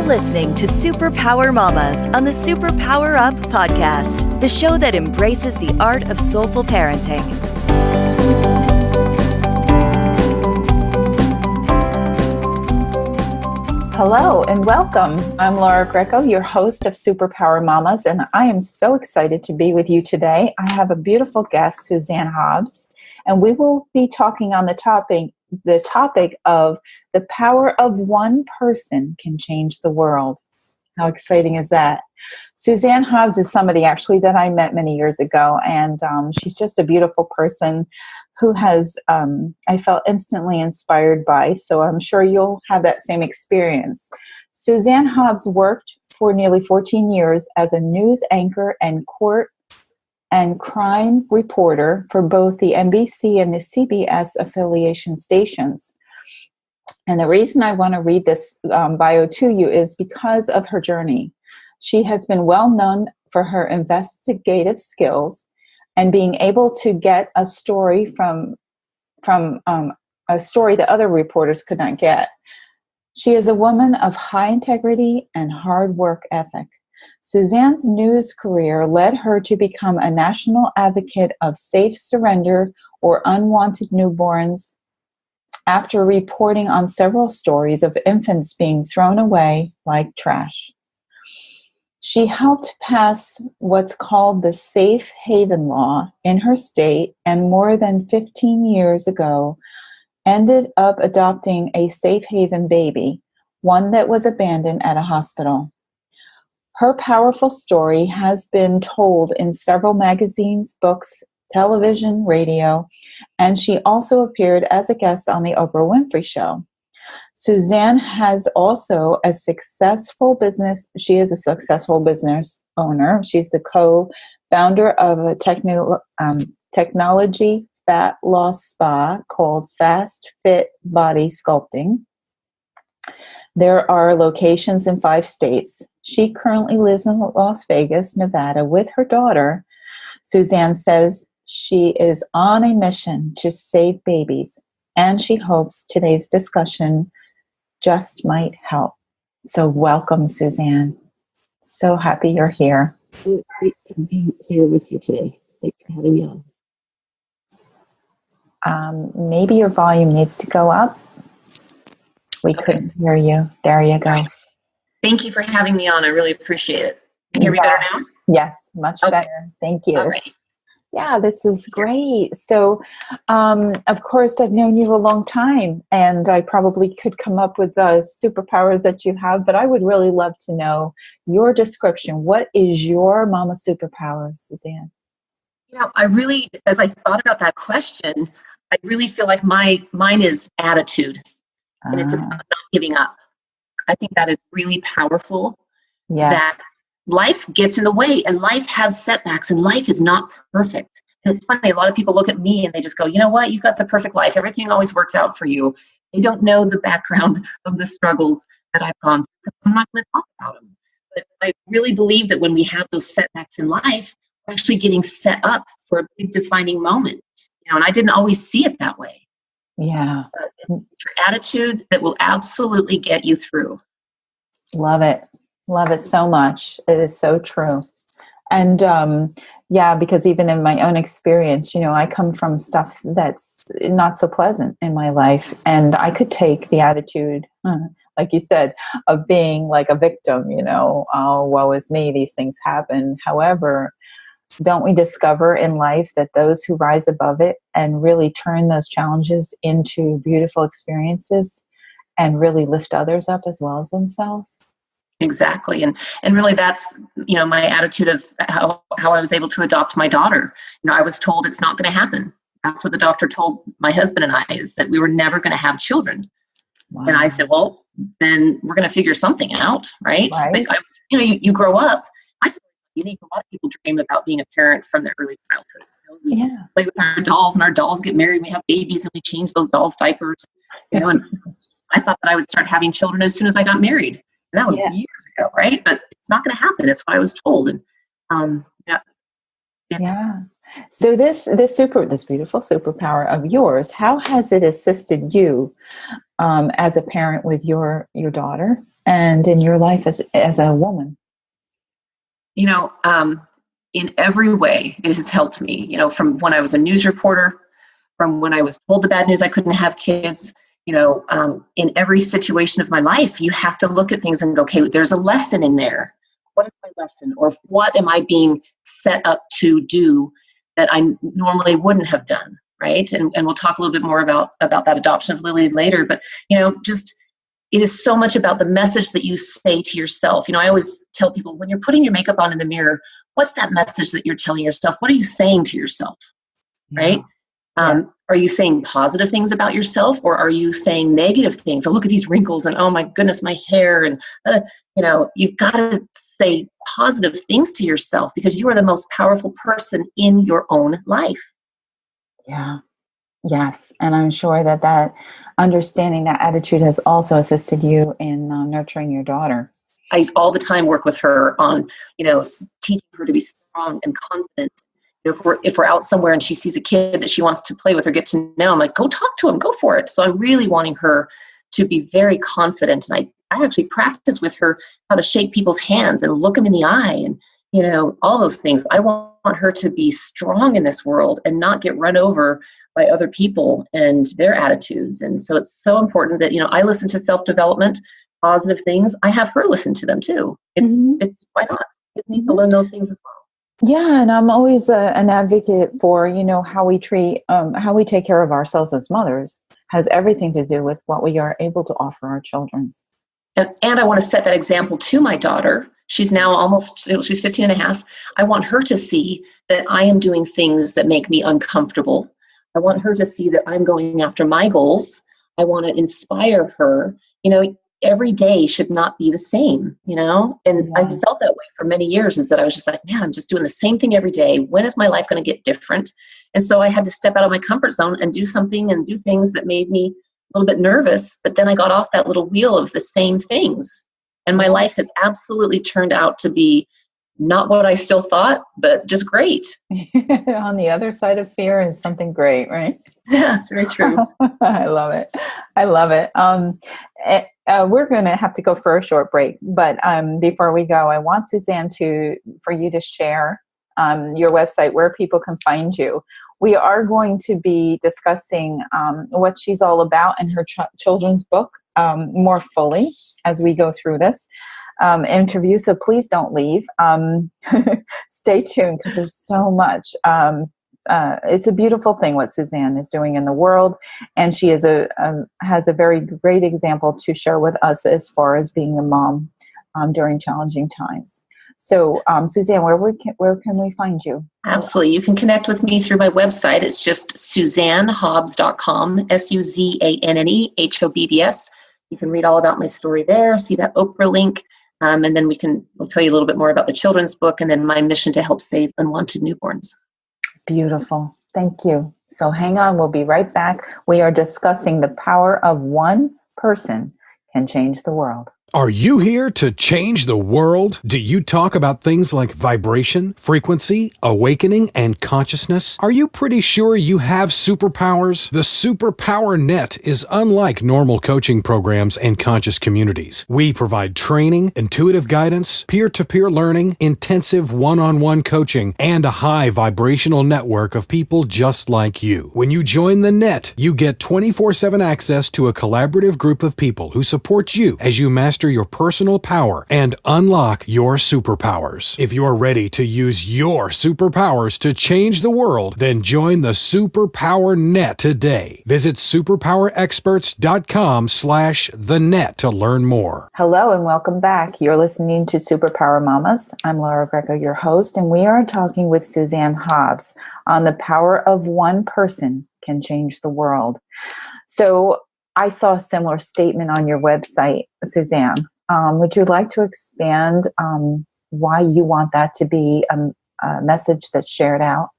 You're listening to Superpower Mamas on the Superpower Up podcast, the show that embraces the art of soulful parenting. Hello and welcome. I'm Laura Greco, your host of Superpower Mamas, and I am so excited to be with you today. I have a beautiful guest, Suzanne Hobbs, and we will be talking on the topic of the power of one person can change the world. How exciting is that? Suzanne Hobbs is somebody actually that I met many years ago, and she's just a beautiful person who has, I felt instantly inspired by, so I'm sure you'll have that same experience. Suzanne Hobbs worked for nearly 14 years as a news anchor and court and crime reporter for both the NBC and the CBS affiliation stations. And the reason I want to read this bio to you is because of her journey. She has been well known for her investigative skills and being able to get a story from a story that other reporters could not get. She is a woman of high integrity and hard work ethic. Suzanne's news career led her to become a national advocate of safe surrender or unwanted newborns after reporting on several stories of infants being thrown away like trash. She helped pass what's called the Safe Haven Law in her state, and more than 15 years ago ended up adopting a safe haven baby, one that was abandoned at a hospital. Her powerful story has been told in several magazines, books, television, radio, and she also appeared as a guest on the Oprah Winfrey Show. Suzanne has also she is a successful business owner. She's the co-founder of a technology fat loss spa called Fast Fit Body Sculpting. There are locations in 5 states. She currently lives in Las Vegas, Nevada with her daughter. Suzanne says she is on a mission to save babies, and she hopes today's discussion just might help. So welcome, Suzanne. So happy you're here. It's great to be here with you today. Thanks for having me on. Maybe your volume needs to go up. We couldn't hear you. There you go. Right. Thank you for having me on. I really appreciate it. Can you hear me better now? Yes, much better. Thank you. All right. Yeah, this is great. So, of course, I've known you a long time, and I probably could come up with the superpowers that you have, but I would really love to know your description. What is your mama superpower, Suzanne? You know, as I thought about that question, I really feel like mine is attitude, and it's about not giving up. I think that is really powerful. Yes. That life gets in the way, and life has setbacks, and life is not perfect. And it's funny, a lot of people look at me and they just go, you know what, you've got the perfect life. Everything always works out for you. They don't know the background of the struggles that I've gone through. I'm not going to talk about them. But I really believe that when we have those setbacks in life, we're actually getting set up for a big defining moment. You know, and I didn't always see it that way. Yeah. But it's your attitude that will absolutely get you through. Love it. Love it so much. It is so true. And because even in my own experience, you know, I come from stuff that's not so pleasant in my life. And I could take the attitude, like you said, of being like a victim, you know, oh, woe is me, these things happen. However, don't we discover in life that those who rise above it and really turn those challenges into beautiful experiences and really lift others up as well as themselves? Exactly. And really that's, you know, my attitude of how I was able to adopt my daughter. You know, I was told it's not going to happen. That's what the doctor told my husband and I, is that we were never going to have children. Wow. And I said, well, then we're going to figure something out, right? Like you grow up. A lot of people dream about being a parent from their early childhood. You know, we play with our dolls, and our dolls get married. We have babies, and we change those dolls' diapers. You know, and I thought that I would start having children as soon as I got married. And that was years ago, right? But it's not going to happen. That's what I was told. And So this beautiful superpower of yours, how has it assisted you as a parent with your daughter and in your life as a woman? You know, in every way, it has helped me, you know, from when I was a news reporter, from when I was told the bad news I couldn't have kids, you know, in every situation of my life, you have to look at things and go, okay, there's a lesson in there. What is my lesson? Or what am I being set up to do that I normally wouldn't have done, right? And we'll talk a little bit more about that adoption of Lily later. But, you know, just it is so much about the message that you say to yourself. You know, I always tell people, when you're putting your makeup on in the mirror, what's that message that you're telling yourself? What are you saying to yourself, right? Yeah. Are you saying positive things about yourself, or are you saying negative things? Oh, look at these wrinkles, and oh my goodness, my hair. And, you know, you've got to say positive things to yourself, because you are the most powerful person in your own life. Yeah. Yes. And I'm sure that understanding, that attitude has also assisted you in nurturing your daughter. I all the time work with her on, you know, teaching her to be strong and confident. You know, if we're out somewhere and she sees a kid that she wants to play with or get to know, I'm like, go talk to him, go for it. So I'm really wanting her to be very confident. And I actually practice with her how to shake people's hands and look them in the eye and, you know, all those things. I want her to be strong in this world and not get run over by other people and their attitudes. And so it's so important that, you know, I listen to self-development, positive things. I have her listen to them too. It's why not? Kids need to learn those things as well. Yeah, and I'm always an advocate for, you know, how we take care of ourselves as mothers has everything to do with what we are able to offer our children. And I want to set that example to my daughter. She's now she's 15 and a half. I want her to see that I am doing things that make me uncomfortable. I want her to see that I'm going after my goals. I want to inspire her. You know, every day should not be the same, you know? And I felt that way for many years, is that I was just like, man, I'm just doing the same thing every day. When is my life going to get different? And so I had to step out of my comfort zone and do things that made me a little bit nervous. But then I got off that little wheel of the same things. And my life has absolutely turned out to be not what I still thought, but just great. On the other side of fear is something great, right? Yeah, very true. I love it. We're going to have to go for a short break, but before we go, I want Suzanne for you to share your website, where people can find you. We are going to be discussing what she's all about in her children's book more fully as we go through this interview. So please don't leave. Stay tuned, because there's so much. It's a beautiful thing what Suzanne is doing in the world, and she has a very great example to share with us as far as being a mom during challenging times. So, Suzanne, where can we find you? Absolutely. You can connect with me through my website. It's just SuzanneHobbs.com, SuzanneHobbs. You can read all about my story there, see that Oprah link, and then we'll tell you a little bit more about the children's book and then my mission to help save unwanted newborns. Beautiful. Thank you. So hang on. We'll be right back. We are discussing the power of one person can change the world. Are you here to change the world? Do you talk about things like vibration, frequency, awakening, and consciousness? Are you pretty sure you have superpowers? The Superpower Net is unlike normal coaching programs and conscious communities. We provide training, intuitive guidance, peer-to-peer learning, intensive one-on-one coaching, and a high vibrational network of people just like you. When you join the net, you get 24/7 access to a collaborative group of people who support you as you master your personal power and unlock your superpowers. If you're ready to use your superpowers to change the world, then join the Superpower Net today. Visit superpowerexperts.com/thenet to learn more. Hello and welcome back. You're listening to Superpower Mamas. I'm Laura Greco, your host, and we are talking with Suzanne Hobbs on the power of one person can change the world. So I saw a similar statement on your website, Suzanne. Would you like to expand why you want that to be a message that's shared out?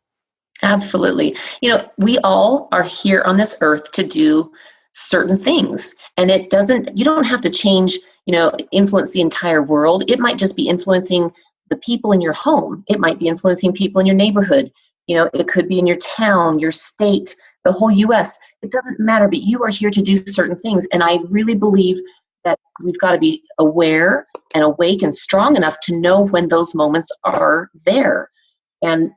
Absolutely. You know, we all are here on this earth to do certain things. And you don't have to change, influence the entire world. It might just be influencing the people in your home. It might be influencing people in your neighborhood. It could be in your town, your state, the whole U.S. It doesn't matter, but you are here to do certain things. And I really believe that we've got to be aware and awake and strong enough to know when those moments are there. And,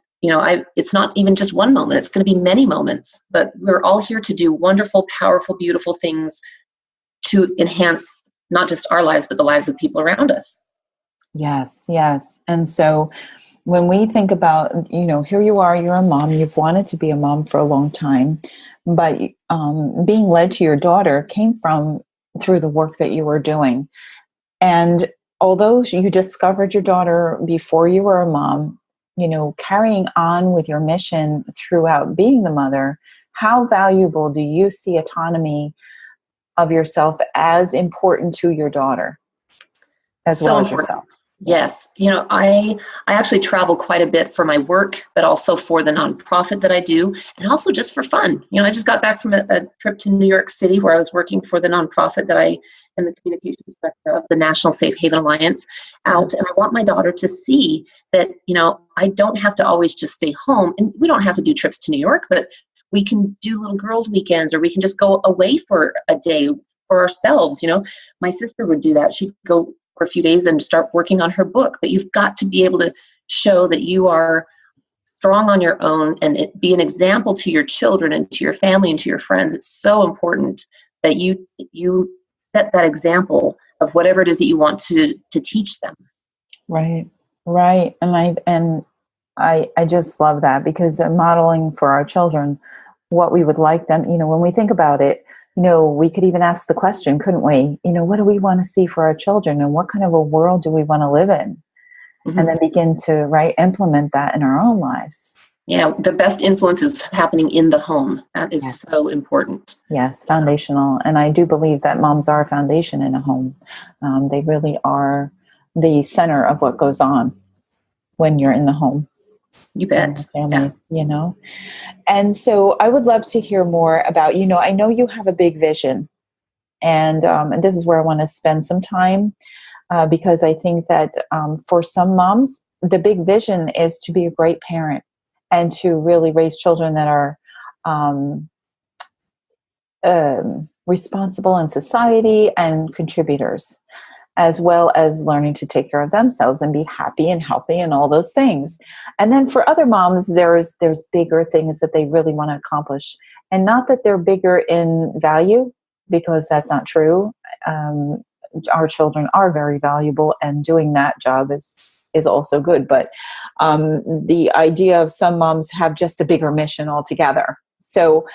it's not even just one moment, it's going to be many moments, but we're all here to do wonderful, powerful, beautiful things to enhance not just our lives, but the lives of people around us. Yes, yes. And so when we think about, here you are, you're a mom, you've wanted to be a mom for a long time, but being led to your daughter came through the work that you were doing. And although you discovered your daughter before you were a mom, carrying on with your mission throughout being the mother, how valuable do you see autonomy of yourself as important to your daughter as well as yourself? Yes. I actually travel quite a bit for my work, but also for the nonprofit that I do, and also just for fun. I just got back from a trip to New York City where I was working for the nonprofit that I am the communications director of, the National Safe Haven Alliance, out. And I want my daughter to see that, I don't have to always just stay home, and we don't have to do trips to New York, but we can do little girls' weekends, or we can just go away for a day for ourselves. My sister would do that. She'd go for a few days and start working on her book. But you've got to be able to show that you are strong on your own and be an example to your children and to your family and to your friends. It's so important that you set that example of whatever it is that you want to teach them. Right. And I just love that, because modeling for our children what we would like them, when we think about it, we could even ask the question, couldn't we? What do we want to see for our children, and what kind of a world do we want to live in? Mm-hmm. And then begin to implement that in our own lives. Yeah, the best influence is happening in the home. That is so important. Yes, foundational. And I do believe that moms are a foundation in a home. They really are the center of what goes on when you're in the home. You bet. Families, And so I would love to hear more about, I know you have a big vision, and this is where I want to spend some time, because I think that for some moms, the big vision is to be a great parent and to really raise children that are responsible in society and contributors, as well as learning to take care of themselves and be happy and healthy and all those things. And then for other moms, there's bigger things that they really want to accomplish. And not that they're bigger in value, because that's not true. Our children are very valuable, and doing that job is also good. But the idea of some moms have just a bigger mission altogether. So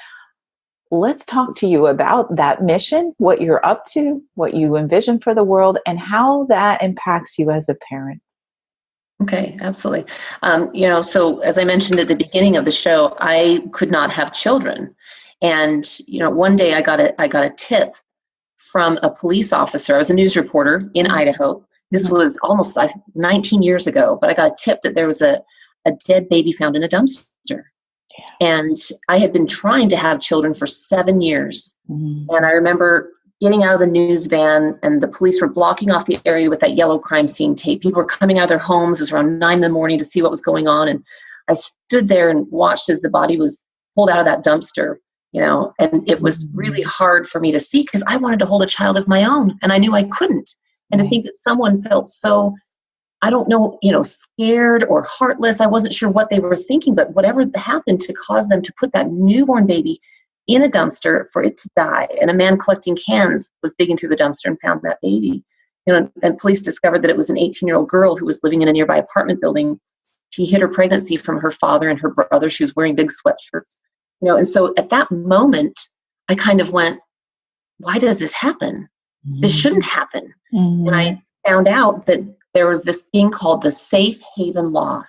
let's talk to you about that mission, what you're up to, what you envision for the world, and how that impacts you as a parent. Okay, absolutely. So as I mentioned at the beginning of the show, I could not have children. And, one day I got a tip from a police officer. I was a news reporter in Idaho. This was almost 19 years ago, but I got a tip that there was a dead baby found in a dumpster. And I had been trying to have children for 7 years. Mm-hmm. And I remember getting out of the news van, and the police were blocking off the area with that yellow crime scene tape. People were coming out of their homes. It was around 9 a.m. to see what was going on. And I stood there and watched as the body was pulled out of that dumpster, and it was really hard for me to see, because I wanted to hold a child of my own, and I knew I couldn't. And to think that someone felt so, I don't know, scared or heartless. I wasn't sure what they were thinking, but whatever happened to cause them to put that newborn baby in a dumpster for it to die. And a man collecting cans was digging through the dumpster and found that baby. And police discovered that it was an 18-year-old girl who was living in a nearby apartment building. She hid her pregnancy from her father and her brother. She was wearing big sweatshirts. And so at that moment, I kind of went, why does this happen? Mm-hmm. This shouldn't happen. Mm-hmm. And I found out that there was this thing called the Safe Haven Law.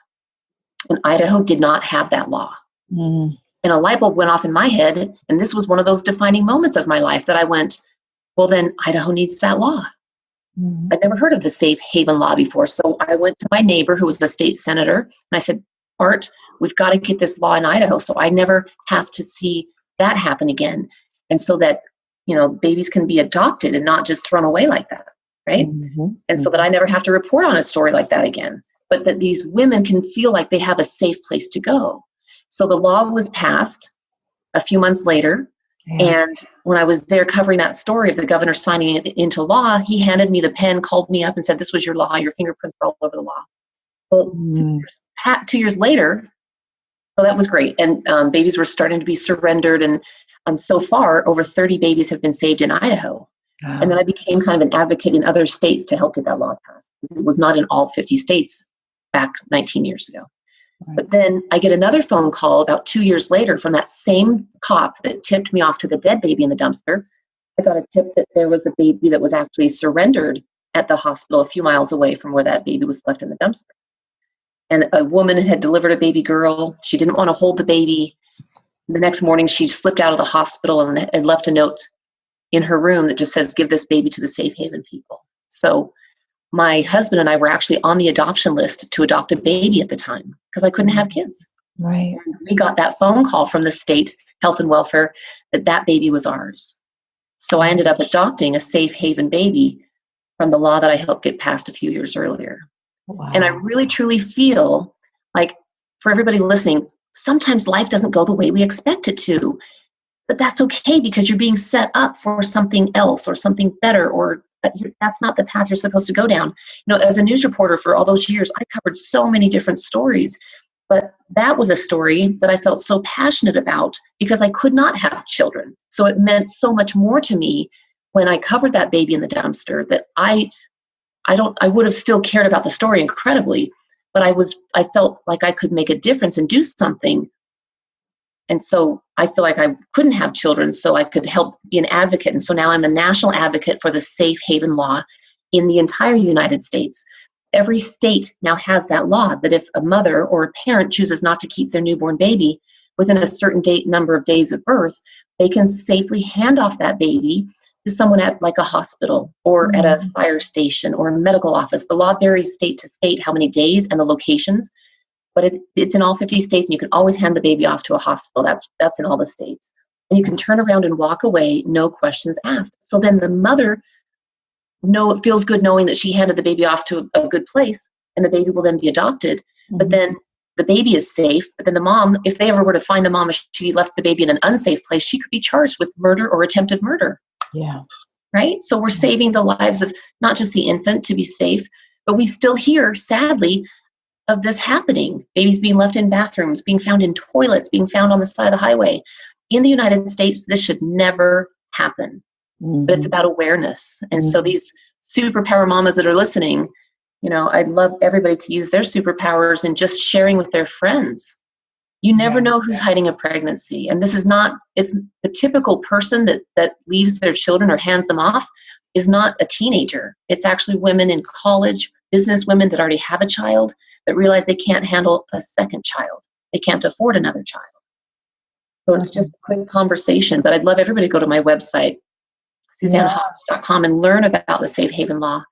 And Idaho did not have that law. Mm. And a light bulb went off in my head. And this was one of those defining moments of my life that I went, well, then Idaho needs that law. Mm. I'd never heard of the Safe Haven Law before. So I went to my neighbor, who was the state senator, and I said, Art, we've got to get this law in Idaho so I never have to see that happen again. And so that, babies can be adopted and not just thrown away like that. Right? Mm-hmm. And so that I never have to report on a story like that again, but that these women can feel like they have a safe place to go. So the law was passed a few months later, Yeah. And when I was there covering that story of the governor signing it into law, he handed me the pen, called me up and said, this was your law. Your fingerprints are all over the law. Well, Mm. 2 years later, so that was great. And babies were starting to be surrendered. And so far, over 30 babies have been saved in Idaho. And then I became kind of an advocate in other states to help get that law passed. It was not in all 50 states back 19 years ago. Right. But then I get another phone call about 2 years later from that same cop that tipped me off to the dead baby in the dumpster. I got a tip that there was a baby that was actually surrendered at the hospital a few miles away from where that baby was left in the dumpster. And a woman had delivered a baby girl. She didn't want to hold the baby. The next morning, she slipped out of the hospital and left a note in her room that just says, give this baby to the safe haven people. So my husband and I were actually on the adoption list to adopt a baby at the time because I couldn't have kids. Right. And we got that phone call from the state health and welfare that baby was ours. So I ended up adopting a safe haven baby from the law that I helped get passed a few years earlier. Wow. And I really, truly feel like for everybody listening, sometimes life doesn't go the way we expect it to. But that's okay because you're being set up for something else or something better, or that's not the path you're supposed to go down. You know, as a news reporter for all those years, I covered so many different stories. But that was a story that I felt so passionate about because I could not have children. So it meant so much more to me when I covered that baby in the dumpster that I would have still cared about the story incredibly, but I felt like I could make a difference and do something. And so I feel like I couldn't have children, so I could help be an advocate. And so now I'm a national advocate for the safe haven law in the entire United States. Every state now has that law that if a mother or a parent chooses not to keep their newborn baby within a certain number of days of birth, they can safely hand off that baby to someone at like a hospital or at a fire station or a medical office. The law varies state to state how many days and the locations, but it's in all 50 states, and you can always hand the baby off to a hospital. That's in all the states. And you can turn around and walk away, no questions asked. So then the mother it feels good knowing that she handed the baby off to a good place, and the baby will then be adopted. Mm-hmm. But then the baby is safe. But then the mom, if they ever were to find the mom, if she left the baby in an unsafe place, she could be charged with murder or attempted murder. Yeah. Right? So we're saving the lives of not just the infant to be safe, but we still hear, sadly, of this happening. Babies being left in bathrooms, being found in toilets, being found on the side of the highway. In the United States, this should never happen. Mm-hmm. But it's about awareness. And so these superpower mamas that are listening, I'd love everybody to use their superpowers and just sharing with their friends. You never know who's hiding a pregnancy. And this is it's the typical person that leaves their children or hands them off is not a teenager. It's actually women in college, business women that already have a child that realize they can't handle a second child. They can't afford another child. So it's just a quick conversation. But I'd love everybody to go to my website, SuzanneHobbs.com, and learn about the Safe Haven Law.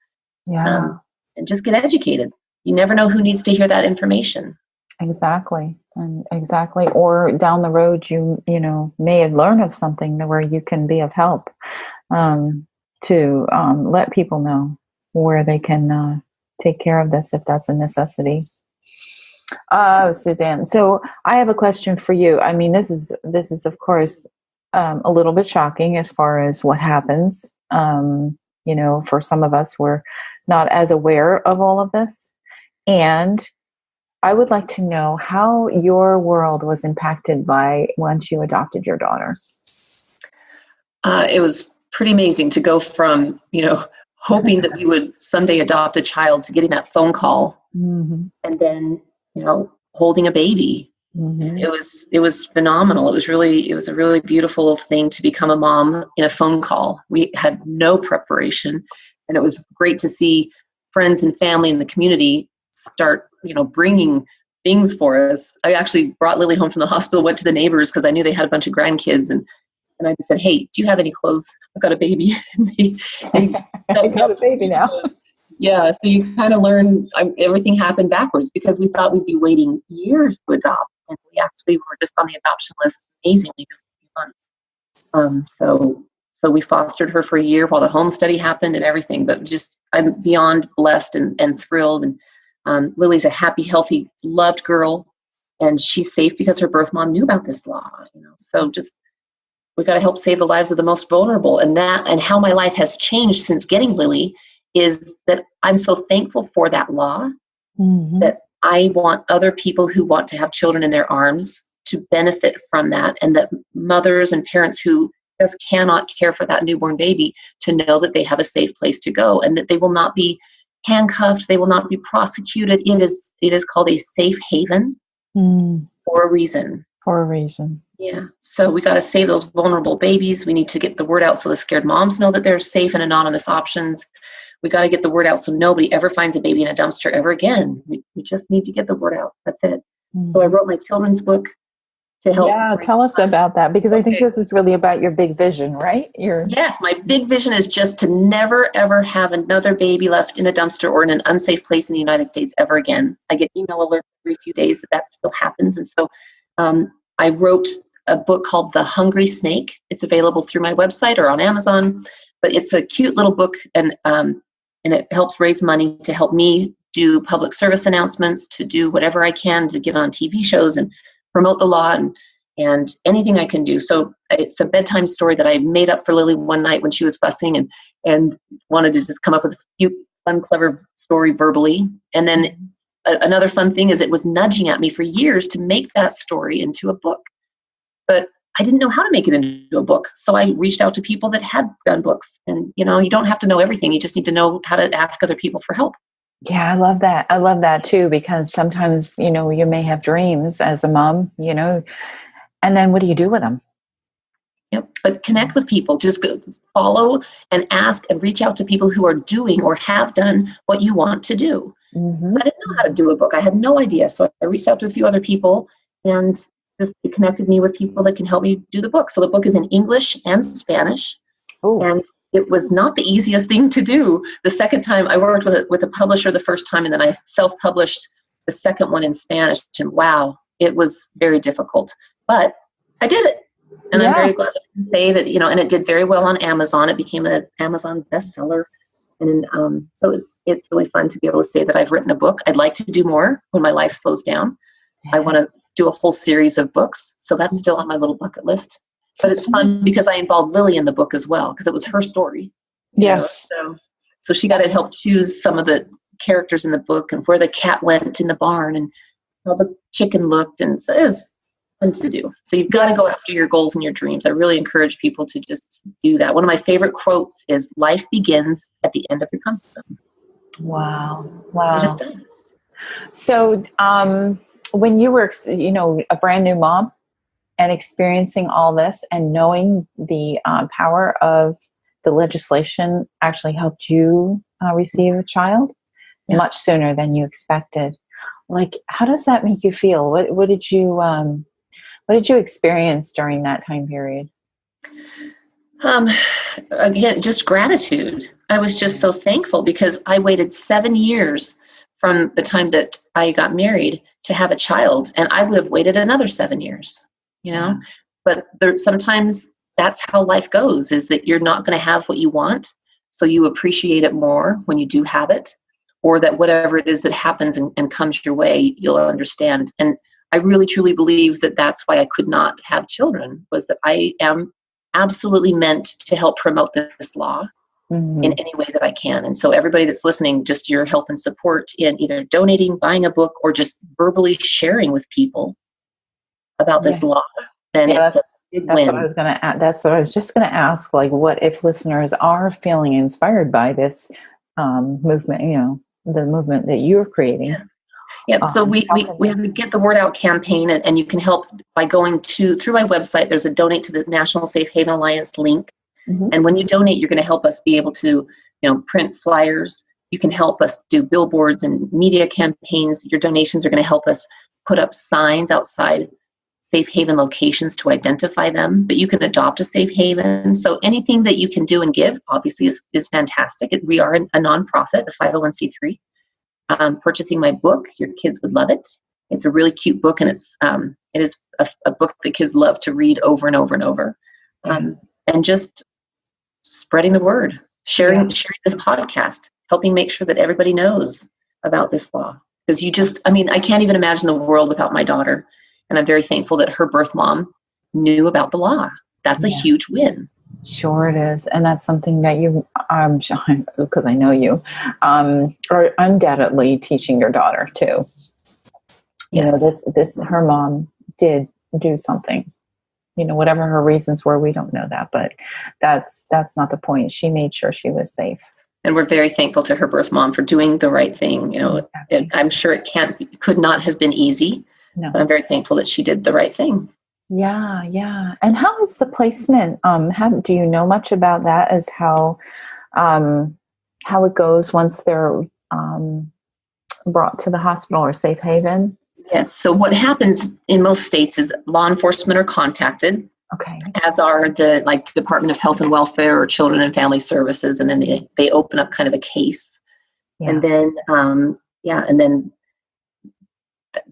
Yeah. And just get educated. You never know who needs to hear that information. Exactly. Or down the road, you may have learned of something where you can be of help to let people know where they can take care of this if that's a necessity. Suzanne, so I have a question for you. I mean, this is of course a little bit shocking as far as what happens. For some of us, we're not as aware of all of this, and I would like to know how your world was impacted by once you adopted your daughter. It was pretty amazing to go from, hoping that we would someday adopt a child to getting that phone call and then, holding a baby. Mm-hmm. It was phenomenal. It was a really beautiful thing to become a mom in a phone call. We had no preparation, and it was great to see friends and family in the community start, bringing things for us. I actually brought Lily home from the hospital, went to the neighbors because I knew they had a bunch of grandkids, and I just said, "Hey, do you have any clothes? I've got a baby." I got a baby now. Yeah, so you kind of learn everything happened backwards because we thought we'd be waiting years to adopt, and we actually were just on the adoption list amazingly just a few months. So we fostered her for a year while the home study happened and everything. But just I'm beyond blessed and thrilled. And Lily's a happy, healthy, loved girl, and she's safe because her birth mom knew about this law. So just we got to help save the lives of the most vulnerable. And how my life has changed since getting Lily is that I'm so thankful for that law, that I want other people who want to have children in their arms to benefit from that, and that mothers and parents who just cannot care for that newborn baby to know that they have a safe place to go, and that they will not be handcuffed, they will not be prosecuted. It is called a safe haven for a reason. For a reason. Yeah. So we got to save those vulnerable babies. We need to get the word out so the scared moms know that there's safe and anonymous options. We got to get the word out so nobody ever finds a baby in a dumpster ever again. We just need to get the word out. That's it. So I wrote my children's book to help. Yeah, tell us about that, because I think this is really about your big vision, right? Yes, my big vision is just to never, ever have another baby left in a dumpster or in an unsafe place in the United States ever again. I get email alerts every few days that still happens. And so I wrote a book called The Hungry Snake. It's available through my website or on Amazon, but it's a cute little book, and it helps raise money to help me do public service announcements, to do whatever I can to get on TV shows and promote the law and anything I can do. So it's a bedtime story that I made up for Lily one night when she was fussing and wanted to just come up with a few fun, clever story verbally. And then another fun thing is it was nudging at me for years to make that story into a book. But I didn't know how to make it into a book. So I reached out to people that had done books. And, you don't have to know everything. You just need to know how to ask other people for help. Yeah, I love that. I love that too, because sometimes, you may have dreams as a mom, and then what do you do with them? Yep. But connect with people. Just follow and ask and reach out to people who are doing or have done what you want to do. I didn't know how to do a book. I had no idea. So I reached out to a few other people, and it connected me with people that can help me do the book. So the book is in English and Spanish. Ooh. And it was not the easiest thing to do. The second time I worked with a publisher the first time, and then I self-published the second one in Spanish. And wow, it was very difficult. But I did it. And I'm very glad to say that, and it did very well on Amazon. It became an Amazon bestseller. And so it's really fun to be able to say that I've written a book. I'd like to do more when my life slows down. I want to do a whole series of books. So that's still on my little bucket list. But it's fun because I involved Lily in the book as well, because it was her story. Yes. So she got to help choose some of the characters in the book, and where the cat went in the barn, and how the chicken looked. And so it was fun to do. So you've got to go after your goals and your dreams. I really encourage people to just do that. One of my favorite quotes is, "Life begins at the end of your comfort zone." Wow. It just does. So when you were, a brand new mom, and experiencing all this and knowing the power of the legislation actually helped you receive a child much sooner than you expected. Like, how does that make you feel? What did you experience during that time period? Again, just gratitude. I was just so thankful, because I waited 7 years from the time that I got married to have a child, and I would have waited another 7 years. But sometimes that's how life goes, is that you're not going to have what you want. So you appreciate it more when you do have it, or that whatever it is that happens and comes your way, you'll understand. And I really, truly believe that that's why I could not have children, was that I am absolutely meant to help promote this law in any way that I can. And so everybody that's listening, just your help and support in either donating, buying a book, or just verbally sharing with people about this law, then it's a big win. That's what I was just going to ask. Like, what if listeners are feeling inspired by this movement? The movement that you're creating. Yeah. So we have a Get the Word Out campaign, and you can help by going through my website. There's a donate to the National Safe Haven Alliance link, and when you donate, you're going to help us be able to, print flyers. You can help us do billboards and media campaigns. Your donations are going to help us put up signs outside safe haven locations to identify them, but you can adopt a safe haven. So anything that you can do and give, obviously, is fantastic. We are a nonprofit, a 501c3. Purchasing my book, your kids would love it. It's a really cute book, and it is a book that kids love to read over and over and over. And just spreading the word, sharing this podcast, helping make sure that everybody knows about this law. Because I can't even imagine the world without my daughter. And I'm very thankful that her birth mom knew about the law. that's a huge win. Sure it is. And that's something that you, because I know you, are undoubtedly teaching your daughter too. You know, her mom did do something, you know, whatever her reasons were, we don't know that, but that's not the point. She made sure she was safe. And we're very thankful to her birth mom for doing the right thing. You know, I'm sure it could not have been easy, but I'm very thankful that she did the right thing. Yeah, yeah. And how is the placement? Do you know much about that? As how it goes once they're brought to the hospital or safe haven? Yes. So what happens in most states is law enforcement are contacted. Okay. As are the Department of Health and Welfare or Children and Family Services, and then they open up kind of a case, and then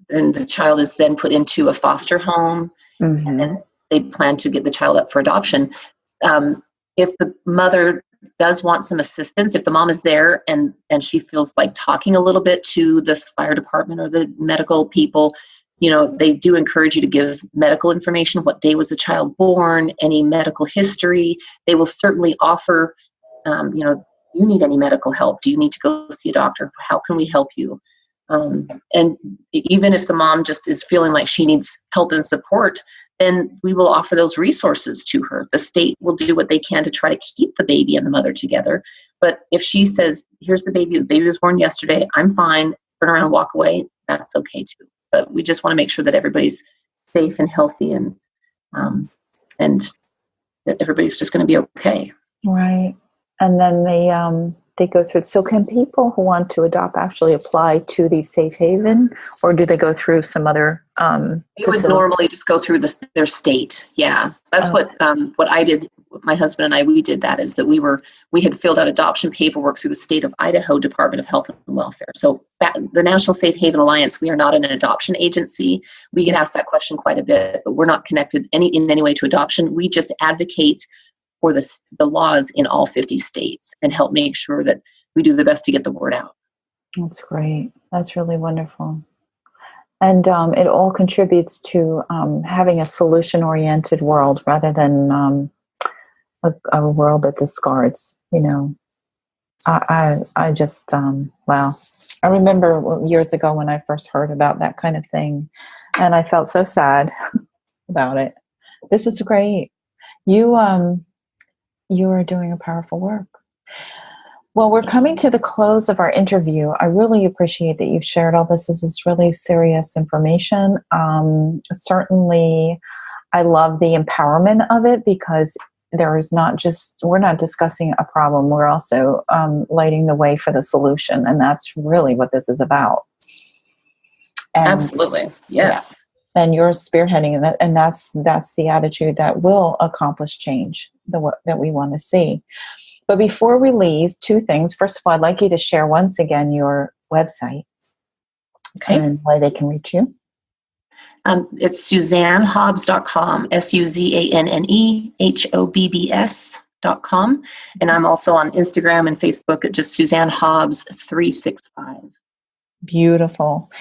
and the child is then put into a foster home, and then they plan to get the child up for adoption. If the mother does want some assistance, if the mom is there and she feels like talking a little bit to the fire department or the medical people, you know, they do encourage you to give medical information. What day was the child born? Any medical history? They will certainly offer, you know, you need any medical help? Do you need to go see a doctor? How can we help you? And even if the mom just is feeling like she needs help and support, then we will offer those resources to her. The state will do what they can to try to keep the baby and the mother together. But if she says, here's the baby was born yesterday, I'm fine, turn around, walk away, that's okay too. But we just want to make sure that everybody's safe and healthy and that everybody's just going to be okay. Right. And then they go through. So can people who want to adopt actually apply to the safe haven, or do they go through some other? They would normally just go through their state. Yeah, that's what I did. My husband and I, we did that. Is that we had filled out adoption paperwork through the state of Idaho Department of Health and Welfare. So the National Safe Haven Alliance, we are not an adoption agency. We get asked that question quite a bit, but we're not connected in any way to adoption. We just advocate for the laws in all 50 states and help make sure that we do the best to get the word out. That's great. That's really wonderful. And it all contributes to having a solution-oriented world rather than a world that discards, you know. I just, I remember years ago when I first heard about that kind of thing, and I felt so sad about it. This is great. You are doing a powerful work. Well, we're coming to the close of our interview. I really appreciate that you've shared all this. This is really serious information. Certainly, I love the empowerment of it, because we're not discussing a problem. We're also lighting the way for the solution. And that's really what this is about. And, absolutely. Yes. Yeah. And you're spearheading that, and that's the attitude that will accomplish change that we want to see. But before we leave, two things. First of all, I'd like you to share once again your website, and why they can reach you. It's SuzanneHobbs.com, SuzanneHobbs.com, and I'm also on Instagram and Facebook at just Suzanne Hobbs 365. Beautiful.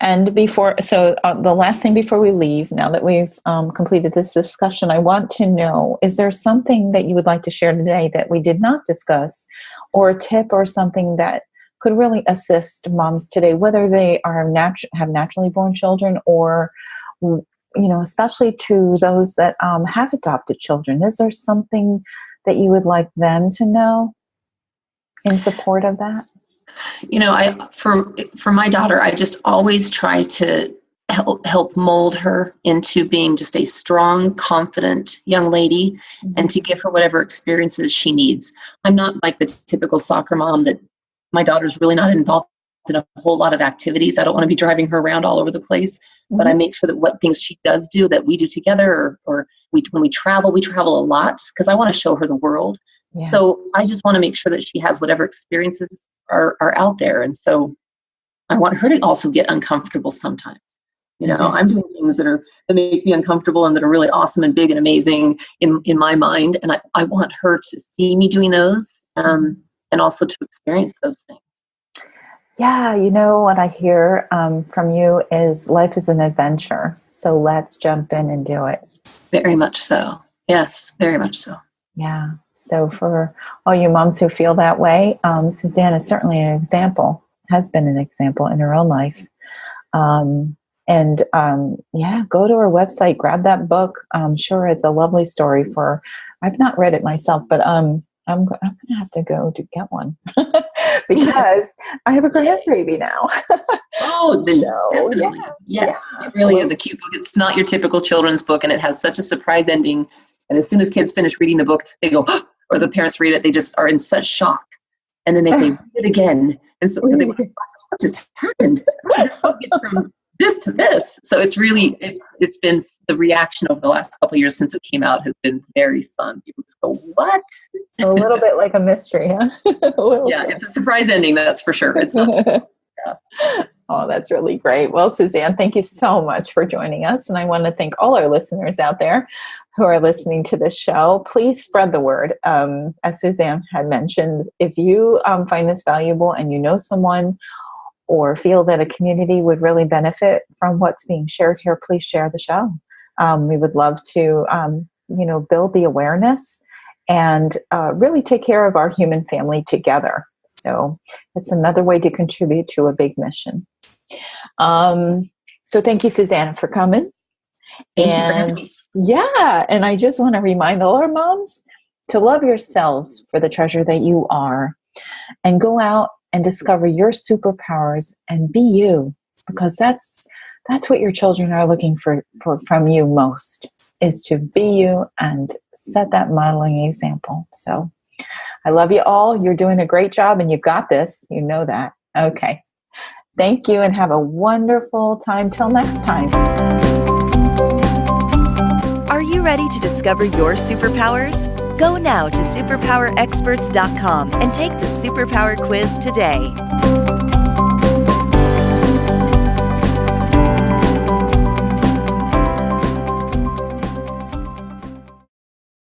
And the last thing before we leave, now that we've completed this discussion, I want to know, is there something that you would like to share today that we did not discuss, or a tip or something that could really assist moms today, whether they are have naturally born children, or, you know, especially to those that have adopted children? Is there something that you would like them to know in support of that? You know, for my daughter, I just always try to help mold her into being just a strong, confident young lady, and to give her whatever experiences she needs. I'm not like the typical soccer mom that my daughter's really not involved in a whole lot of activities. I don't want to be driving her around all over the place, but I make sure that what things she does do that we do together, or when we travel a lot, because I want to show her the world. Yeah. So I just want to make sure that she has whatever experiences are out there. And so I want her to also get uncomfortable sometimes. You know, I'm doing things that make me uncomfortable and that are really awesome and big and amazing in my mind. And I want her to see me doing those, and also to experience those things. Yeah, you know, what I hear from you is life is an adventure. So let's jump in and do it. Very much so. Yes, very much so. Yeah. So for all you moms who feel that way, Suzanne is certainly an example, has been an example in her own life. Go to her website, grab that book. I'm sure it's a lovely story I've not read it myself, but I'm going to have to go to get one because I have a grandbaby now. Oh, definitely. Yeah, Yes, yeah. it really is a cute book. It's not your typical children's book, and it has such a surprise ending. And as soon as kids finish reading the book, they go, or the parents read it, they just are in such shock. And then they say, read it again. And so because they go, what just happened? How did this book get from this to this? So it's really, it's been, the reaction over the last couple of years since it came out has been very fun. People just go, what? A little bit like a mystery, huh? It's a surprise ending, that's for sure. It's not typical. Yeah. Oh, that's really great. Well, Suzanne, thank you so much for joining us. And I want to thank all our listeners out there who are listening to this show. Please spread the word. As Suzanne had mentioned, if you find this valuable and you know someone or feel that a community would really benefit from what's being shared here, please share the show. We would love to, build the awareness and really take care of our human family together. So it's another way to contribute to a big mission. So thank you, Susanna, for coming. Thank you for having me. Yeah, and I just want to remind all our moms to love yourselves for the treasure that you are, and go out and discover your superpowers and be you, because that's what your children are looking for from you most, is to be you and set that modeling example. So I love you all. You're doing a great job and you've got this. You know that. Okay. Thank you and have a wonderful time. Till next time. Are you ready to discover your superpowers? Go now to superpowerexperts.com and take the superpower quiz today.